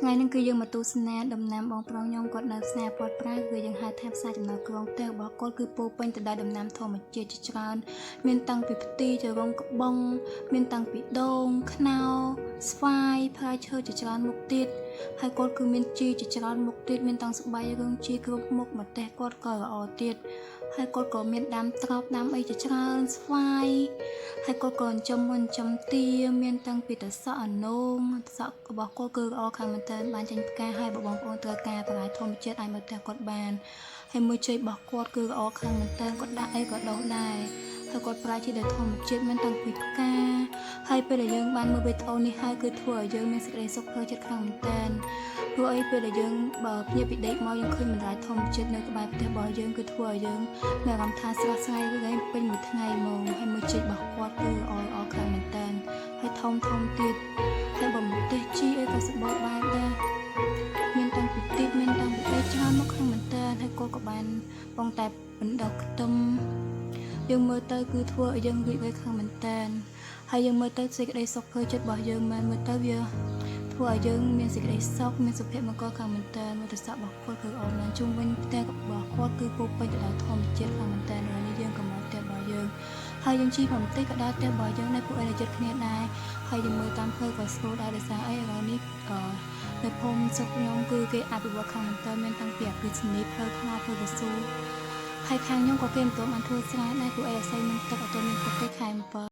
ថ្ងៃនឹងគឺយើងមកទូស្នាដំណាំបងប្រុសខ្ញុំគាត់នៅស្នាពតប្រាគឺយើងហៅថាផ្សារចំណោក្រុងផ្ទះរបស់គាត់គឺពោពេញទៅដោយដំណាំធម្មជាតិជាច្រើនមានតាំងពីផ្ទីទៅរងក្បងមានតាំងពីដូងខ្នោស្វាយផ្លែឈើជាច្រើនមុខទៀតហើយគាត់គឺមានជីជាច្រើនមុខទៀតមានតាំងស្បៃរឿងជីគ្រប់មុខម្ទេសគាត់ក៏ល្អទៀតហើយគាត់ក៏មានដាំត្រប់ដាំអីជាច្រើនស្វាយហើយគាត់ក៏ចំទាមានតាំងពីតសក់អនោមតសក់របស់គាត់គឺល្អខាងមែនតើបានចេញផ្កាហើយបងប្អូនត្រូវការបន្លែធម្មជាតិឲ្យមកផ្ទះគាត់បានហើយមួយជ័យរបស់គាត់គឺល្អខាងមែនតើគាត់ដាក់អីក៏ដុះដែរហើយគាត់ប្រើជាធម្មជាតិមានតាំងពីផ្កាហើយពេលដែលយើងបានមើលវីដេអូនេះហើយគឺធ្វើឲ្យយើងមានសេចក្តីសុខផ្លូវចិត្តខ្លាំងមែនតើព្រោះអីពេលដែលយើងបើភ្ញាក់ពីដេកមកយើងឃើញបន្លែធម្មជាតិនៅក្បែរផ្ទះរបស់យើងគឺធ្វើឲ្យយើងមានអារម្មណ៍ថាស្រស់ស្រាយគឺពេញមួយថ្ងៃហ្មងហើយមួយជ័យរបស់គាត់គឺល្អខ្លាំងមែនតើហើយធំទៀតហើយបំទេសជីអីក៏សម្បូរបែបដែរមានតាំងពីទីមានតាំងពីអីច្រើនមកខាងមែនតើហើយគាត់ក៏បានបងតែបណ្ដោះខ្ទឹមយើងមើលទៅគឺធ្វើឲ្យយើងរីករាយខាងមែនតើហើយយើងមើលទៅសេចក្តីសុខផ្លូវចិត្តរបស់យើងមើលទៅវាធ្វើឲ្យយើងមានសេចក្តីសុខមានសុភមង្គលខាងមែនតើមើលទៅសក់របស់គាត់គឺអរណាស់ជុំវិញផ្ទះរបស់គាត់គឺពោពេញទៅដោយធម្មជាតិខាងមែនតើហើយនេះយើងក៏មកផ្ទះរបស់យើងហើយយើងជីបំតិចក៏ដល់ផ្ទះរបស់យើងដែរពួកឯងចិត្តគ្នាដែរហើយយើងមើលតាមផ្លូវក៏ស្រួលដែរដោយសារអីឥឡូវនេះនៅភូមិស្រុកខ្ញុំគឺគេអភិវឌ្ឍខាងមែនតើមានតាំងពីអភិបាលផ្លូវថ្នល់ផ្លូវកស៊ូហើយខាងខ្ញុំក៏គេមិនទាន់បានធ្វើស្រែដែរពួកឯងអាស្រ័យនឹងទឹកអត់ទាន់មានទឹកទេខែ7